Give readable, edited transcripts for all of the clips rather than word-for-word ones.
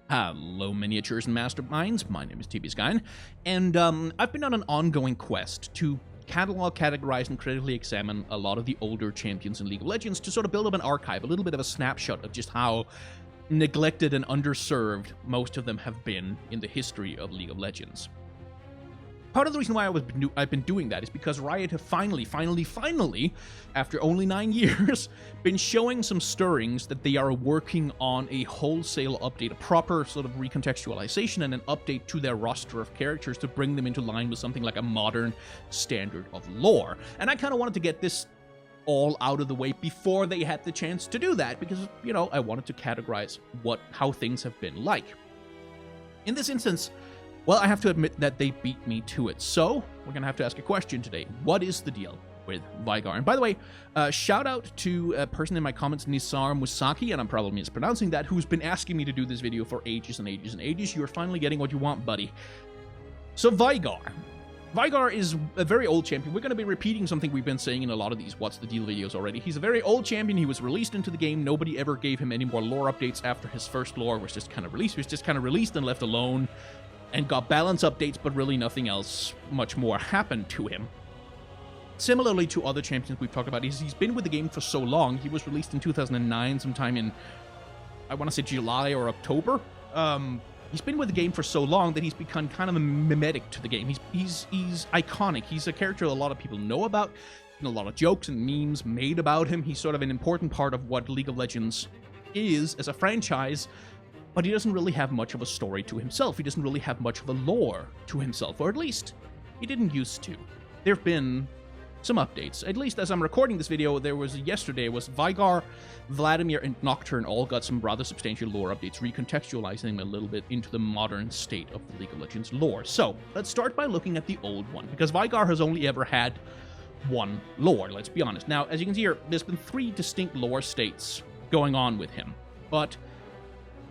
Hello, miniatures and masterminds. My name is TBSkyne, and I've been on an ongoing quest to catalog, categorize, and critically examine a lot of the older champions in League of Legends to sort of build up an archive, a little bit of a snapshot of just how neglected and underserved most of them have been in the history of League of Legends. Part of the reason why I've been doing that is because Riot have finally, after only 9 years, been showing some stirrings that they are working on a wholesale update, a proper sort of recontextualization and an update to their roster of characters to bring them into line with something like a modern standard of lore. And I kind of wanted to get this all out of the way before they had the chance to do that, because, you know, I wanted to categorize how things have been like. In this instance, well, I have to admit that they beat me to it, so we're going to have to ask a question today. What is the deal with Veigar? And by the way, shout out to a person in my comments, Nisar Musaki, and I'm probably mispronouncing that, who's been asking me to do this video for ages and ages and ages. You're finally getting what you want, buddy. So Veigar. Veigar is a very old champion. We're going to be repeating something we've been saying in a lot of these What's the Deal videos already. He's a very old champion. He was released into the game. Nobody ever gave him any more lore updates after his first lore was just kind of released. He was just kind of released and left alone, and got balance updates, but really nothing else much more happened to him. Similarly to other champions we've talked about, he's been with the game for so long. He was released in 2009, sometime in, I want to say July or October. He's been with the game for so long that he's become kind of a mimetic to the game. He's iconic. He's a character a lot of people know about, and a lot of jokes and memes made about him. He's sort of an important part of what League of Legends is as a franchise, but he doesn't really have much of a story to himself. He doesn't really have much of a lore to himself, or at least he didn't used to. There have been some updates. At least as I'm recording this video, yesterday was Veigar, Vladimir, and Nocturne all got some rather substantial lore updates, recontextualizing them a little bit into the modern state of the League of Legends lore. So, let's start by looking at the old one, because Veigar has only ever had one lore, let's be honest. Now, as you can see here, there's been 3 distinct lore states going on with him, but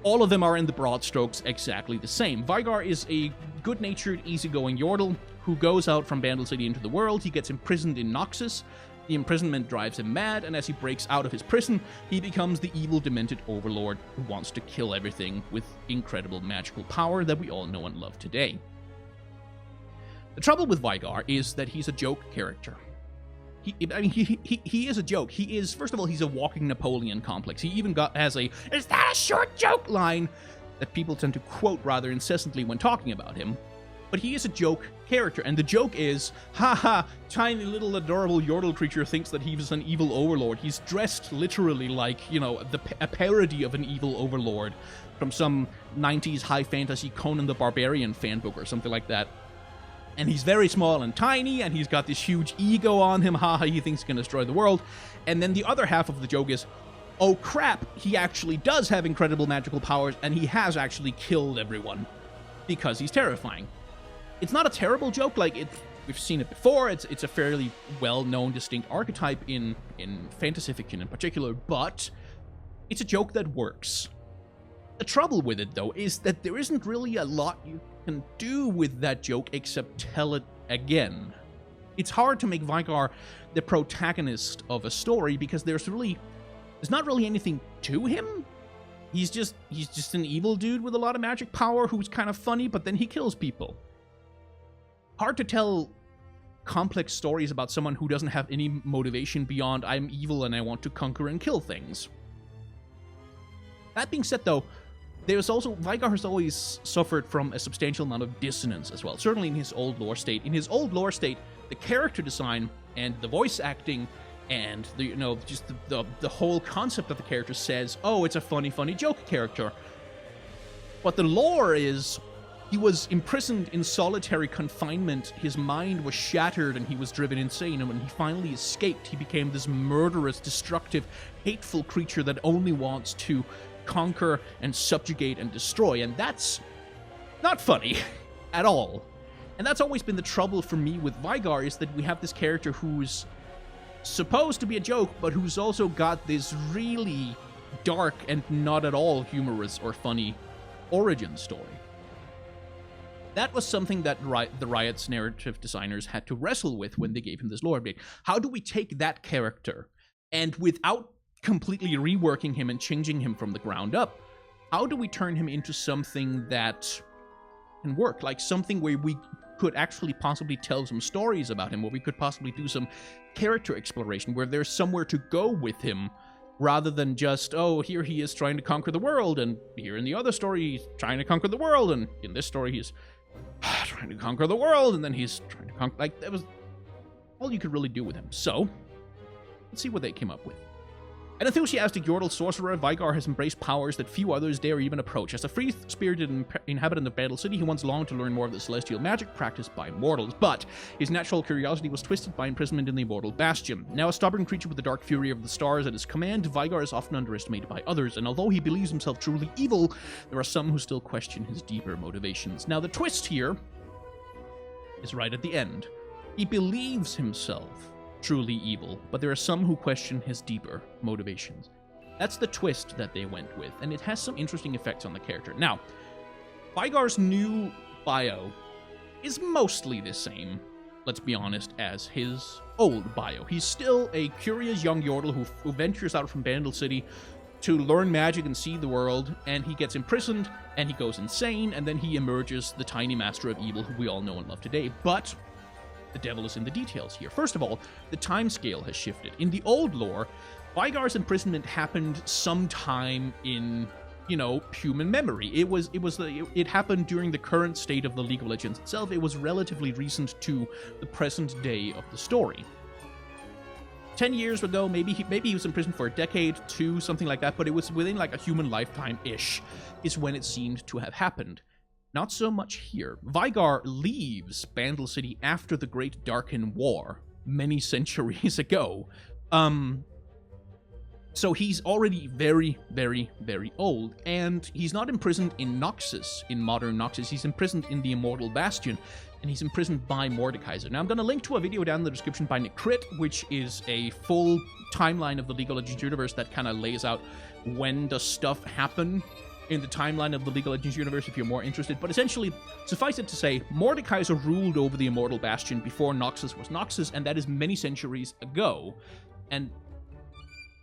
all of them are in the broad strokes exactly the same. Veigar is a good-natured, easygoing Yordle who goes out from Bandle City into the world. He gets imprisoned in Noxus. The imprisonment drives him mad, and as he breaks out of his prison, he becomes the evil, demented overlord who wants to kill everything with incredible magical power that we all know and love today. The trouble with Veigar is that he's a joke character. He is a joke. He is, first of all, he's a walking Napoleon complex. He even has a, "Is that a short joke?" line that people tend to quote rather incessantly when talking about him. But he is a joke character, and the joke is, haha, tiny little adorable Yordle creature thinks that he's an evil overlord. He's dressed literally like, you know, a parody of an evil overlord from some 90s high fantasy Conan the Barbarian fanbook or something like that. And he's very small and tiny, and he's got this huge ego on him. Haha, he thinks he's going to destroy the world. And then the other half of the joke is, oh crap, he actually does have incredible magical powers, and he has actually killed everyone because he's terrifying. It's not a terrible joke, we've seen it before. It's a fairly well-known, distinct archetype in fantasy fiction in particular, but it's a joke that works. The trouble with it, though, is that there isn't really a lot you can do with that joke except tell it again. It's hard to make Veigar the protagonist of a story because there's not really anything to him. He's just an evil dude with a lot of magic power who's kind of funny, but then he kills people. Hard to tell complex stories about someone who doesn't have any motivation beyond I'm evil and I want to conquer and kill things. That being said, though, Veigar has always suffered from a substantial amount of dissonance as well, certainly in his old lore state. In his old lore state, the character design and the voice acting and the whole concept of the character says, oh, it's a funny joke character. But the lore is, he was imprisoned in solitary confinement, his mind was shattered, and he was driven insane, and when he finally escaped, he became this murderous, destructive, hateful creature that only wants to conquer and subjugate and destroy, and that's not funny at all. And that's always been the trouble for me with Veigar, is that we have this character who's supposed to be a joke, but who's also got this really dark and not at all humorous or funny origin story. That was something that the Riot's narrative designers had to wrestle with when they gave him this lore update. How do we take that character and, without completely reworking him and changing him from the ground up, how do we turn him into something that can work? Like something where we could actually possibly tell some stories about him, where we could possibly do some character exploration, where there's somewhere to go with him, rather than just, oh, here he is trying to conquer the world, and here in the other story he's trying to conquer the world, and in this story he's trying to conquer the world, and then he's trying to conquer... Like, that was all you could really do with him. So, let's see what they came up with. An enthusiastic Yordle sorcerer, Veigar has embraced powers that few others dare even approach. As a free-spirited inhabitant of Battle City, he once longed to learn more of the celestial magic practiced by mortals, but his natural curiosity was twisted by imprisonment in the immortal Bastion. Now a stubborn creature with the dark fury of the stars at his command, Veigar is often underestimated by others, and although he believes himself truly evil, there are some who still question his deeper motivations. Now the twist here is right at the end. He believes himself truly evil, but there are some who question his deeper motivations. That's the twist that they went with, and it has some interesting effects on the character. Now, Veigar's new bio is mostly the same, let's be honest, as his old bio. He's still a curious young Yordle who ventures out from Bandle City to learn magic and see the world, and he gets imprisoned, and he goes insane, and then he emerges the tiny master of evil who we all know and love today. But the devil is in the details here. First of all, the time scale has shifted. In the old lore, Veigar's imprisonment happened sometime in, human memory. It happened during the current state of the League of Legends itself. It was relatively recent to the present day of the story. 10 years ago, maybe he was in prison for a decade, 2, something like that, but it was within like a human lifetime-ish is when it seemed to have happened. Not so much here. Veigar leaves Bandle City after the Great Darken War, many centuries ago. So he's already very, very, very old, and he's not imprisoned in Noxus, in modern Noxus. He's imprisoned in the Immortal Bastion, and he's imprisoned by Mordekaiser. Now, I'm going to link to a video down in the description by Nick Crit, which is a full timeline of the League of Legends universe that kind of lays out when does stuff happen in the timeline of the League of Legends universe, if you're more interested. But essentially, suffice it to say, Mordekaiser ruled over the Immortal Bastion before Noxus was Noxus, and that is many centuries ago. And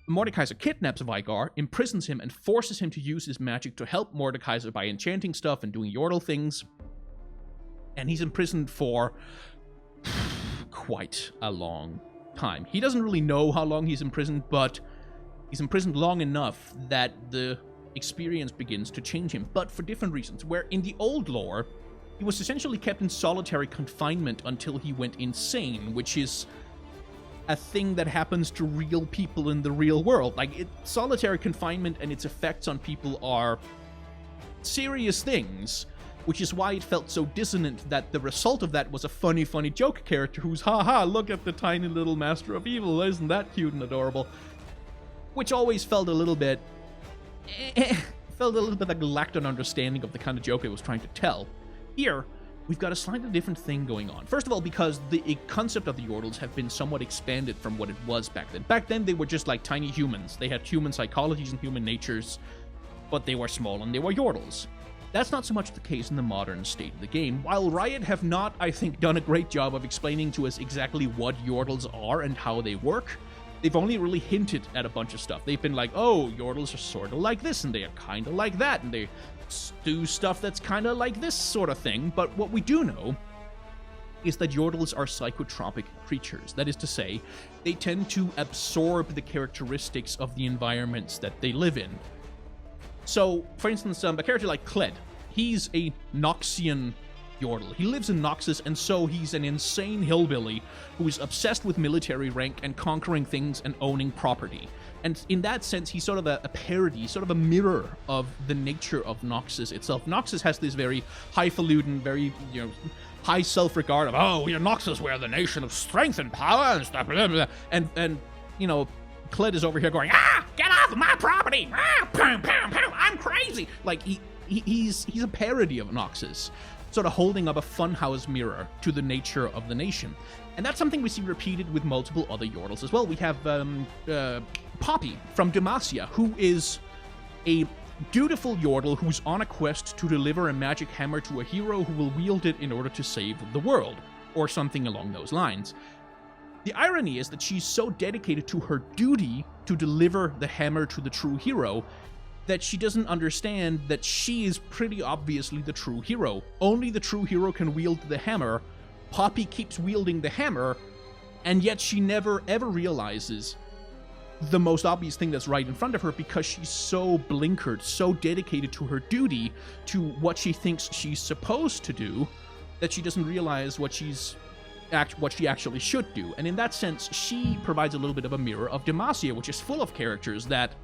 Mordekaiser kidnaps Veigar, imprisons him, and forces him to use his magic to help Mordekaiser by enchanting stuff and doing Yordle things. And he's imprisoned for quite a long time. He doesn't really know how long he's imprisoned, but he's imprisoned long enough that the experience begins to change him, but for different reasons. Where in the old lore, he was essentially kept in solitary confinement until he went insane, which is a thing that happens to real people in the real world. Like, solitary confinement and its effects on people are serious things, which is why it felt so dissonant that the result of that was a funny joke character who's, haha, look at the tiny little master of evil, isn't that cute and adorable? Which always felt a little bit like lacked an understanding of the kind of joke it was trying to tell. Here, we've got a slightly different thing going on. First of all, because the concept of the Yordles have been somewhat expanded from what it was back then. Back then, they were just like tiny humans. They had human psychologies and human natures, but they were small and they were Yordles. That's not so much the case in the modern state of the game. While Riot have not, I think, done a great job of explaining to us exactly what Yordles are and how they work, they've only really hinted at a bunch of stuff. They've been like, oh, Yordles are sort of like this, and they are kind of like that, and they do stuff that's kind of like this sort of thing. But what we do know is that Yordles are psychotropic creatures. That is to say, they tend to absorb the characteristics of the environments that they live in. So, for instance, a character like Kled, he's a Noxian Yordle. He lives in Noxus, and so he's an insane hillbilly who is obsessed with military rank and conquering things and owning property. And in that sense, he's sort of a parody, sort of a mirror of the nature of Noxus itself. Noxus has this very highfalutin, very, high self-regard of, oh, we're Noxus, we're the nation of strength and power and stuff, blah, blah, blah. And Kled is over here going, get off of my property! Pow, pow, pow, I'm crazy! Like, he's a parody of Noxus, sort of holding up a funhouse mirror to the nature of the nation. And that's something we see repeated with multiple other Yordles as well. We have Poppy from Demacia, who is a dutiful Yordle who's on a quest to deliver a magic hammer to a hero who will wield it in order to save the world, or something along those lines. The irony is that she's so dedicated to her duty to deliver the hammer to the true hero that she doesn't understand that she is pretty obviously the true hero. Only the true hero can wield the hammer. Poppy keeps wielding the hammer, and yet she never ever realizes the most obvious thing that's right in front of her because she's so blinkered, so dedicated to her duty, to what she thinks she's supposed to do, that she doesn't realize what she actually should do. And in that sense, she provides a little bit of a mirror of Demacia, which is full of characters that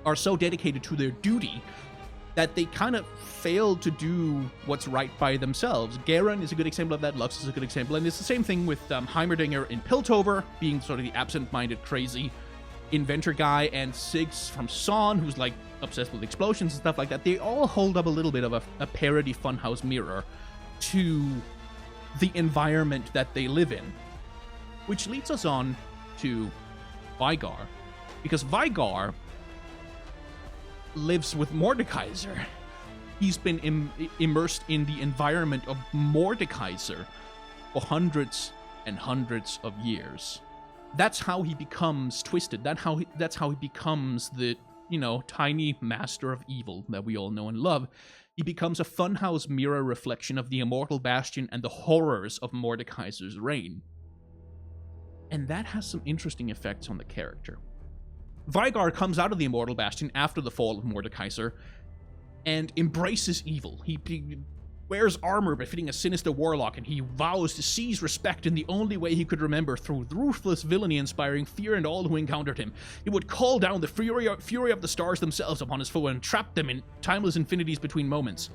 are so dedicated to their duty that they kind of fail to do what's right by themselves. Garen is a good example of that, Lux is a good example, and it's the same thing with Heimerdinger in Piltover, being sort of the absent-minded, crazy inventor guy, and Siggs from Son, who's like obsessed with explosions and stuff like that. They all hold up a little bit of a parody funhouse mirror to the environment that they live in. Which leads us on to Veigar, because Veigar lives with Mordekaiser. He's been immersed in the environment of Mordekaiser for hundreds and hundreds of years. That's how he becomes twisted. That's how he becomes the, tiny master of evil that we all know and love. He becomes a funhouse mirror reflection of the immortal Bastion and the horrors of Mordekaiser's reign. And that has some interesting effects on the character. Veigar comes out of the immortal Bastion after the fall of Mordekaiser and embraces evil. He wears armor befitting a sinister warlock, and he vows to seize respect in the only way he could remember, through ruthless villainy inspiring fear in all who encountered him. He would call down the fury of the stars themselves upon his foe and trap them in timeless infinities between moments.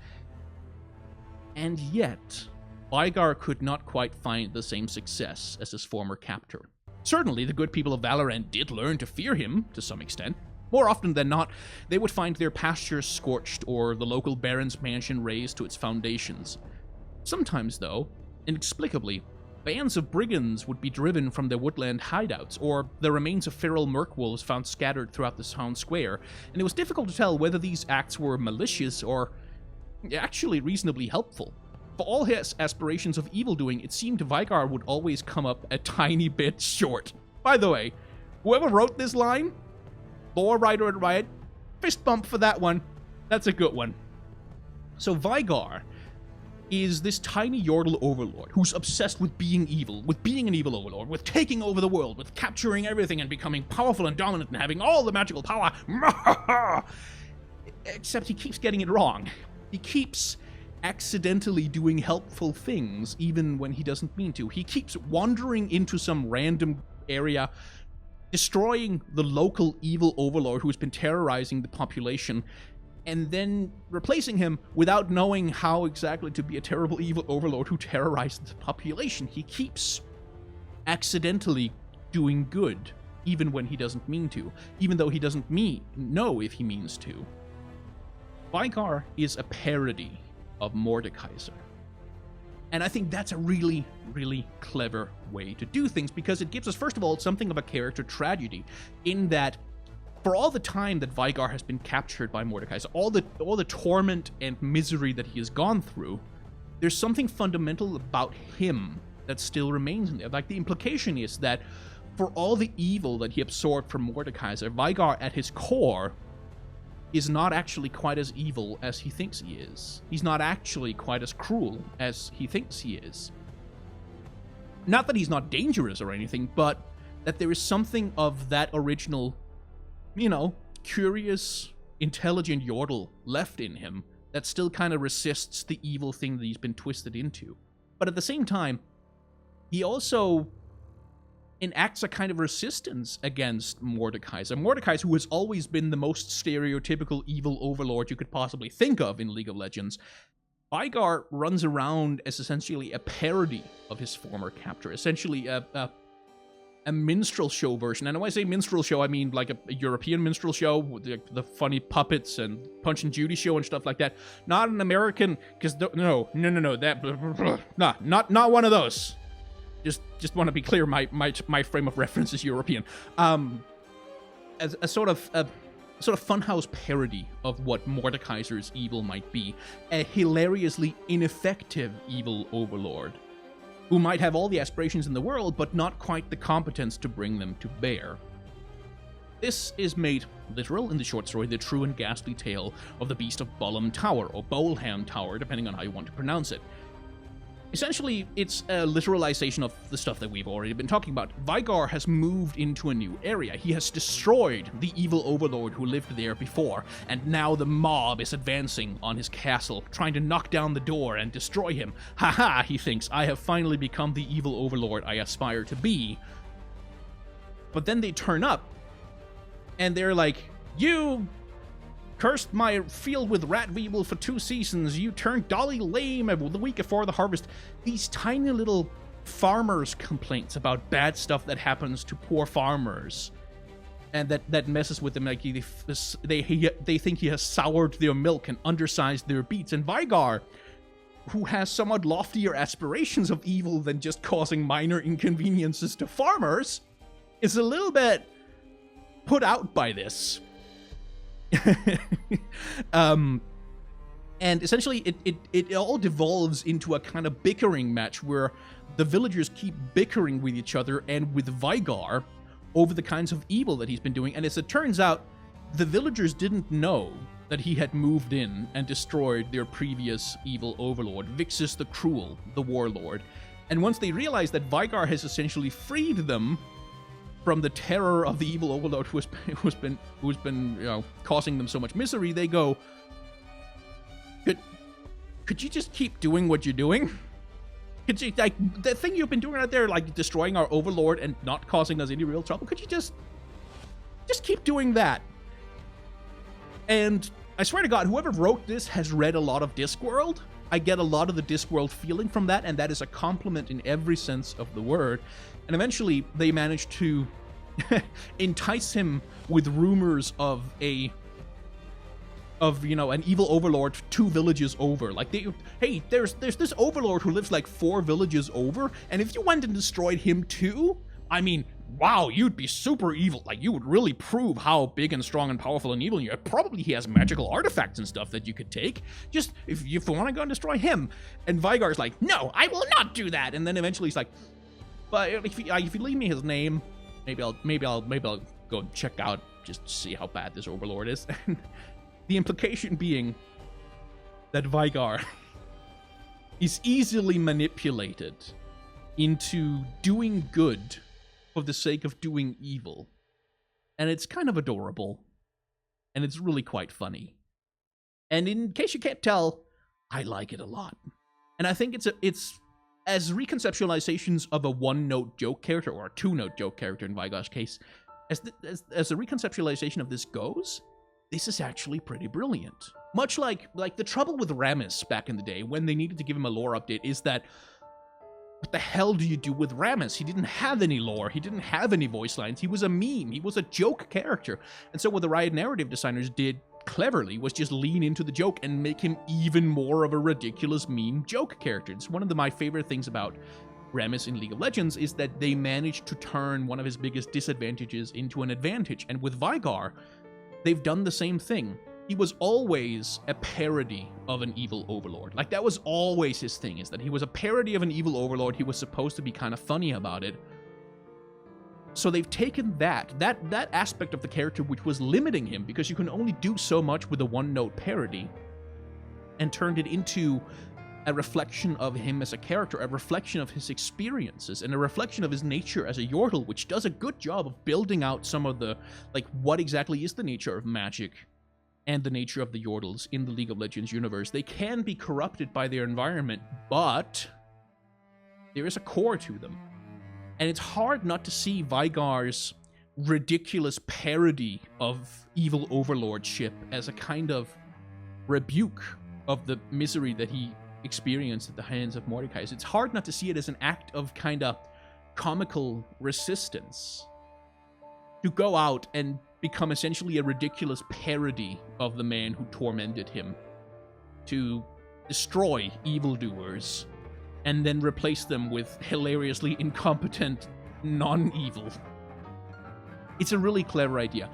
And yet, Veigar could not quite find the same success as his former captor. Certainly, the good people of Valorant did learn to fear him to some extent. More often than not, they would find their pastures scorched or the local baron's mansion razed to its foundations. Sometimes, though, inexplicably, bands of brigands would be driven from their woodland hideouts, or the remains of feral merkwolves found scattered throughout the town square, and it was difficult to tell whether these acts were malicious or actually reasonably helpful. For all his aspirations of evildoing, it seemed Veigar would always come up a tiny bit short. By the way, whoever wrote this line, lore writer at Riot, fist bump for that one. That's a good one. So Veigar is this tiny Yordle overlord who's obsessed with being evil, with being an evil overlord, with taking over the world, with capturing everything and becoming powerful and dominant and having all the magical power. Except he keeps getting it wrong. He keeps accidentally doing helpful things even when he doesn't mean to. He keeps wandering into some random area, destroying the local evil overlord who's been terrorizing the population, and then replacing him without knowing how exactly to be a terrible evil overlord who terrorized the population. He keeps accidentally doing good, even when he doesn't mean to, even though he doesn't know if he means to. Veigar is a parody of Mordekaiser. And I think that's a really, really clever way to do things, because it gives us, first of all, something of a character tragedy, in that for all the time that Veigar has been captured by Mordekaiser, all the torment and misery that he has gone through, there's something fundamental about him that still remains in there. Like, the implication is that for all the evil that he absorbed from Mordekaiser, Veigar at his core is not actually quite as evil as he thinks he is. He's not actually quite as cruel as he thinks he is. Not that he's not dangerous or anything, but that there is something of that original, curious, intelligent Yordle left in him that still kind of resists the evil thing that he's been twisted into. But at the same time, he also enacts a kind of resistance against Mordekaiser. Mordekaiser, who has always been the most stereotypical evil overlord you could possibly think of in League of Legends, Veigar runs around as essentially a parody of his former captor, essentially a minstrel show version. And when I say minstrel show, I mean like a European minstrel show with the funny puppets and Punch and Judy show and stuff like that. Not an American, because no, that, not one of those. Just want to be clear, my frame of reference is European. As a sort of funhouse parody of what Mordekaiser's evil might be. A hilariously ineffective evil overlord who might have all the aspirations in the world, but not quite the competence to bring them to bear. This is made literal in the short story, The True and Ghastly Tale of the Beast of Bolham Tower, or Bolham Tower, depending on how you want to pronounce it. Essentially, it's a literalization of the stuff that we've already been talking about. Veigar has moved into a new area. He has destroyed the evil overlord who lived there before, and now the mob is advancing on his castle, trying to knock down the door and destroy him. Haha, he thinks, I have finally become the evil overlord I aspire to be. But then they turn up, and they're like, you cursed my field with rat weevil for 2 seasons. You turned Dolly lame the week before the harvest. These tiny little farmers' complaints about bad stuff that happens to poor farmers, and that messes with them. Like they think he has soured their milk and undersized their beets. And Veigar, who has somewhat loftier aspirations of evil than just causing minor inconveniences to farmers, is a little bit put out by this. And essentially it all devolves into a kind of bickering match where the villagers keep bickering with each other and with Veigar over the kinds of evil that he's been doing. And as it turns out, the villagers didn't know that he had moved in and destroyed their previous evil overlord, Vixus the Cruel, the warlord. And once they realize that Veigar has essentially freed them from the terror of the evil overlord who's been causing them so much misery, they go, could you just keep doing what you're doing? Could you, like, the thing you've been doing out there, like destroying our overlord and not causing us any real trouble, could you just keep doing that? And I swear to God, whoever wrote this has read a lot of Discworld. I get a lot of the Discworld feeling from that, and that is a compliment in every sense of the word. And eventually, they managed to entice him with rumors of an evil overlord 2 villages over. Like, hey, there's this overlord who lives like 4 villages over, and if you went and destroyed him too, I mean, wow, you'd be super evil. Like, you would really prove how big and strong and powerful and evil you are. Probably he has magical artifacts and stuff that you could take. Just, if you want to go and destroy him. And Veigar's like, no, I will not do that. And then eventually he's like, but if you leave me his name, maybe I'll go and check out, just see how bad this overlord is. And the implication being that Veigar is easily manipulated into doing good for the sake of doing evil. And it's kind of adorable. And it's really quite funny. And in case you can't tell, I like it a lot. And I think it's as reconceptualizations of a 1-note joke character, or a 2-note joke character in Veigar's case, as a reconceptualization of this goes, this is actually pretty brilliant. Much like the trouble with Rammus back in the day, when they needed to give him a lore update, is that, what the hell do you do with Rammus? He didn't have any lore. He didn't have any voice lines. He was a meme. He was a joke character. And so what the Riot narrative designers did cleverly was just lean into the joke and make him even more of a ridiculous meme joke character. It's one of my favorite things about Rammus in League of Legends is that they managed to turn one of his biggest disadvantages into an advantage. And with Veigar, they've done the same thing. He was always a parody of an evil overlord. Like, that was always his thing, is that he was a parody of an evil overlord. He was supposed to be kind of funny about it. So they've taken that aspect of the character which was limiting him, because you can only do so much with a 1-note parody, and turned it into a reflection of him as a character, a reflection of his experiences, and a reflection of his nature as a Yordle, which does a good job of building out some of the, like, what exactly is the nature of magic and the nature of the Yordles in the League of Legends universe. They can be corrupted by their environment, but there is a core to them. And it's hard not to see Veigar's ridiculous parody of evil overlordship as a kind of rebuke of the misery that he experienced at the hands of Mordecai. It's hard not to see it as an act of kind of comical resistance to go out and become essentially a ridiculous parody of the man who tormented him, to destroy evildoers and then replace them with hilariously incompetent non-evil. It's a really clever idea.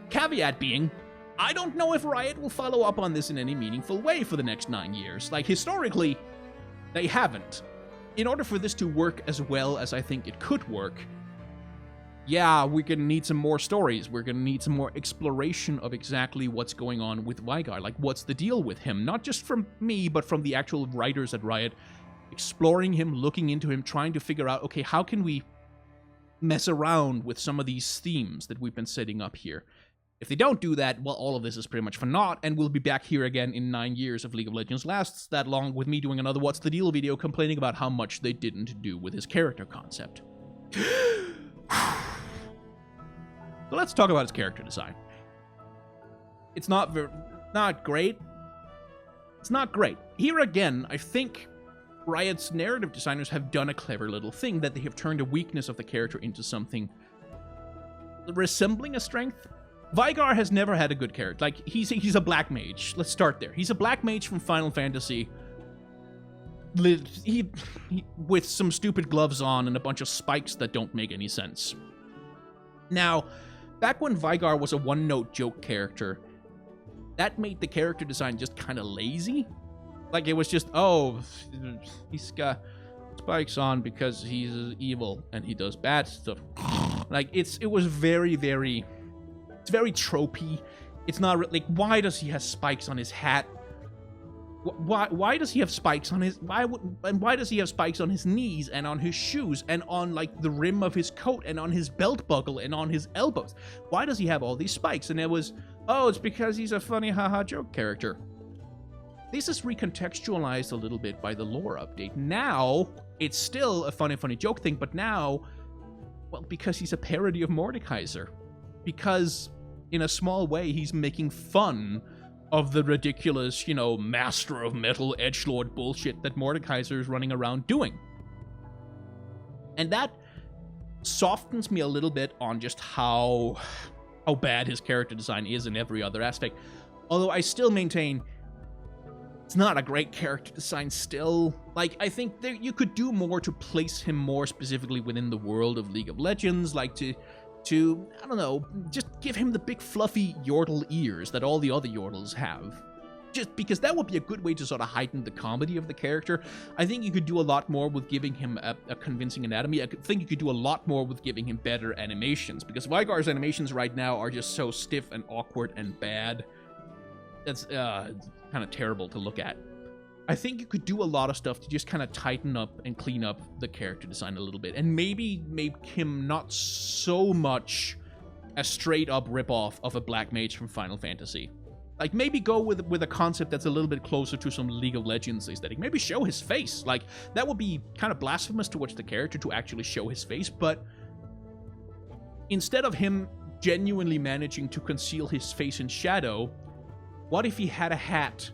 Caveat being, I don't know if Riot will follow up on this in any meaningful way for the next 9 years. Like, historically, they haven't. In order for this to work as well as I think it could work, yeah, we're going to need some more stories. We're going to need some more exploration of exactly what's going on with Veigar. Like, what's the deal with him? Not just from me, but from the actual writers at Riot. Exploring him, looking into him, trying to figure out, okay, how can we mess around with some of these themes that we've been setting up here? If they don't do that, well, all of this is pretty much for naught, and we'll be back here again in 9 years if League of Legends lasts that long, with me doing another What's the Deal video complaining about how much they didn't do with his character concept. So let's talk about his character design. It's not great. It's not great. Here again, I think Riot's narrative designers have done a clever little thing, that they have turned a weakness of the character into something resembling a strength. Veigar has never had a good character. Like, he's a black mage. Let's start there. He's a black mage from Final Fantasy. He with some stupid gloves on and a bunch of spikes that don't make any sense. Now, back when Veigar was a one-note joke character, that made the character design just kind of lazy. Like, it was just, oh, he's got spikes on because he's evil and he does bad stuff. Like, it was very, very, it's very tropey. It's not, like, why does he have spikes on his hat? Why does he have spikes on his, why does he have spikes on his knees and on his shoes and on, like, the rim of his coat and on his belt buckle and on his elbows? Why does he have all these spikes? And it was, oh, it's because he's a funny haha joke character. This is recontextualized a little bit by the lore update. Now, it's still a funny joke thing, but now, well, because he's a parody of Mordekaiser. Because, in a small way, he's making fun of the ridiculous, you know, Master of Metal edgelord bullshit that Mordekaiser is running around doing. And that softens me a little bit on just how bad his character design is in every other aspect. Although I still maintain it's not a great character design still. Like, I think you could do more to place him more specifically within the world of League of Legends, like to I don't know, just give him the big fluffy Yordle ears that all the other Yordles have. Just because that would be a good way to sort of heighten the comedy of the character. I think you could do a lot more with giving him a convincing anatomy. I think you could do a lot more with giving him better animations, because Veigar's animations right now are just so stiff and awkward and bad. That's kind of terrible to look at. I think you could do a lot of stuff to just kind of tighten up and clean up the character design a little bit, and maybe make him not so much a straight-up ripoff of a black mage from Final Fantasy. Like, maybe go with a concept that's a little bit closer to some League of Legends aesthetic. Maybe show his face. Like, that would be kind of blasphemous towards the character to actually show his face, but instead of him genuinely managing to conceal his face in shadow, what if he had a hat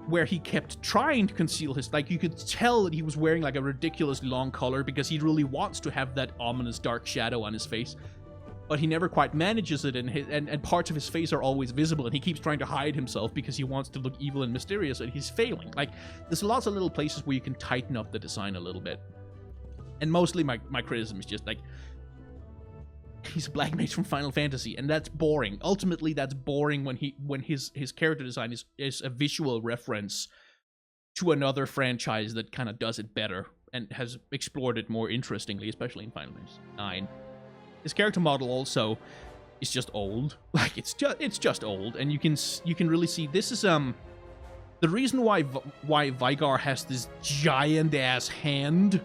where he kept trying to conceal his, like, you could tell that he was wearing like a ridiculous long collar because he really wants to have that ominous dark shadow on his face, but he never quite manages it, and parts of his face are always visible, and he keeps trying to hide himself because he wants to look evil and mysterious, and he's failing. Like, there's lots of little places where you can tighten up the design a little bit. And mostly my criticism is just like, he's a black mage from Final Fantasy, and that's boring. Ultimately, that's boring when his character design is a visual reference to another franchise that kind of does it better and has explored it more interestingly, especially in Final Fantasy IX. His character model also is just old. Like, it's just old, and you can really see this is the reason why Veigar has this giant ass hand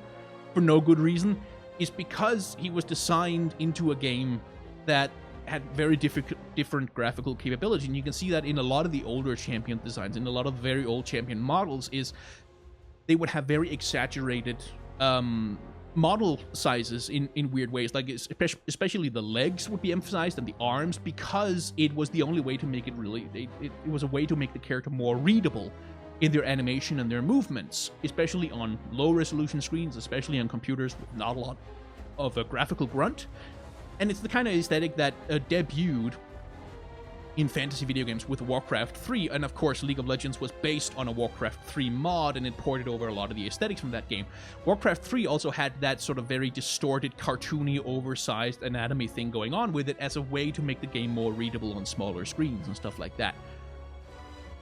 for no good reason is because he was designed into a game that had very different graphical capability, and you can see that in a lot of the older champion designs, in a lot of very old champion models, is they would have very exaggerated model sizes in weird ways. Like, especially the legs would be emphasized and the arms, because it was the only way to make it really, it was a way to make the character more readable in their animation and their movements, especially on low-resolution screens, especially on computers with not a lot of a graphical grunt. And it's the kind of aesthetic that debuted in fantasy video games with Warcraft 3, and of course League of Legends was based on a Warcraft 3 mod, and it ported over a lot of the aesthetics from that game. Warcraft 3 also had that sort of very distorted, cartoony, oversized anatomy thing going on with it as a way to make the game more readable on smaller screens and stuff like that.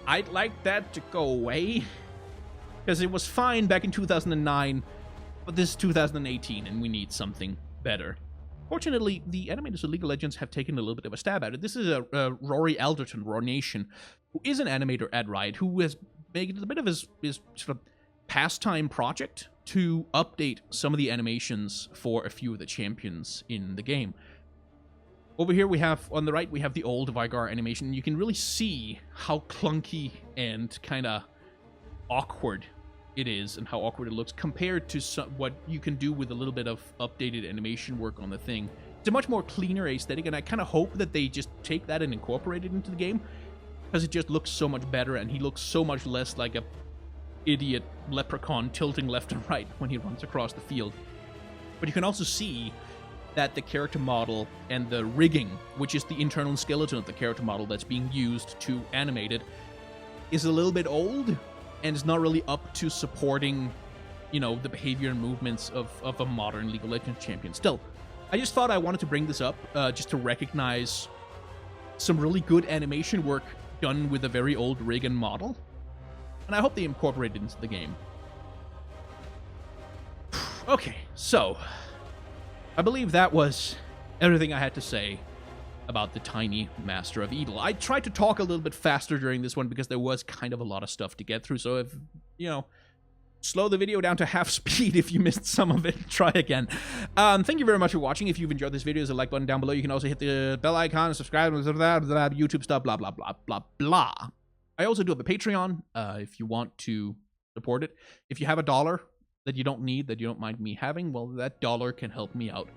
I'd like that to go away, because it was fine back in 2009, but this is 2018 and we need something better. Fortunately, the animators of League of Legends have taken a little bit of a stab at it. This is a Rory Alderton, Roar-Nation, who is an animator at Riot, who has made it a bit of his sort of pastime project to update some of the animations for a few of the champions in the game. Over here we have, on the right, we have the old Veigar animation. You can really see how clunky and kind of awkward it is and how awkward it looks compared to what you can do with a little bit of updated animation work on the thing. It's a much more cleaner aesthetic, and I kind of hope that they just take that and incorporate it into the game, because it just looks so much better, and he looks so much less like a idiot leprechaun tilting left and right when he runs across the field. But you can also see that the character model and the rigging, which is the internal skeleton of the character model that's being used to animate it, is a little bit old, and is not really up to supporting, you know, the behavior and movements of a modern League of Legends champion. Still, I just thought I wanted to bring this up just to recognize some really good animation work done with a very old rig and model, and I hope they incorporate it into the game. Okay, so I believe that was everything I had to say about the tiny Master of Evil. I tried to talk a little bit faster during this one because there was kind of a lot of stuff to get through, so if, you know, slow the video down to half speed if you missed some of it. Try again. Thank you very much for watching. If you've enjoyed this video, there's a like button down below. You can also hit the bell icon, subscribe, YouTube stuff, blah, blah, blah, blah, blah. I also do have a Patreon if you want to support it. If you have $1 that you don't need, that you don't mind me having, well, that $1 can help me out,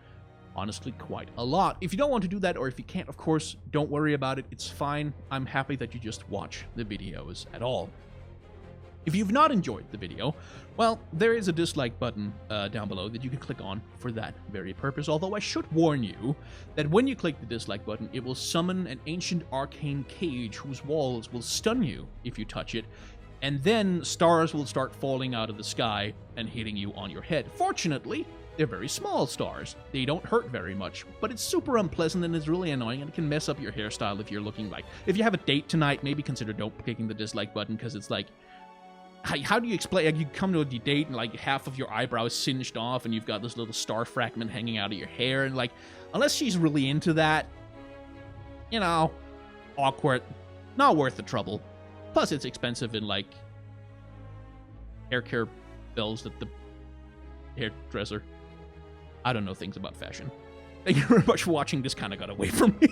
honestly, quite a lot. If you don't want to do that, or if you can't, of course, don't worry about it. It's fine. I'm happy that you just watch the videos at all. If you've not enjoyed the video, well, there is a dislike button down below that you can click on for that very purpose, although I should warn you that when you click the dislike button, it will summon an ancient arcane cage whose walls will stun you if you touch it, and then stars will start falling out of the sky and hitting you on your head. Fortunately, they're very small stars. They don't hurt very much, but it's super unpleasant and it's really annoying, and it can mess up your hairstyle if you're looking like... If you have a date tonight, maybe consider don't clicking the dislike button, because it's like... How do you explain? Like, you come to a date and like half of your eyebrows singed off and you've got this little star fragment hanging out of your hair, and like, unless she's really into that, you know, awkward, not worth the trouble. Plus it's expensive in like hair care bills at the hairdresser. I don't know things about fashion. Thank you very much for watching. This kind of got away from me.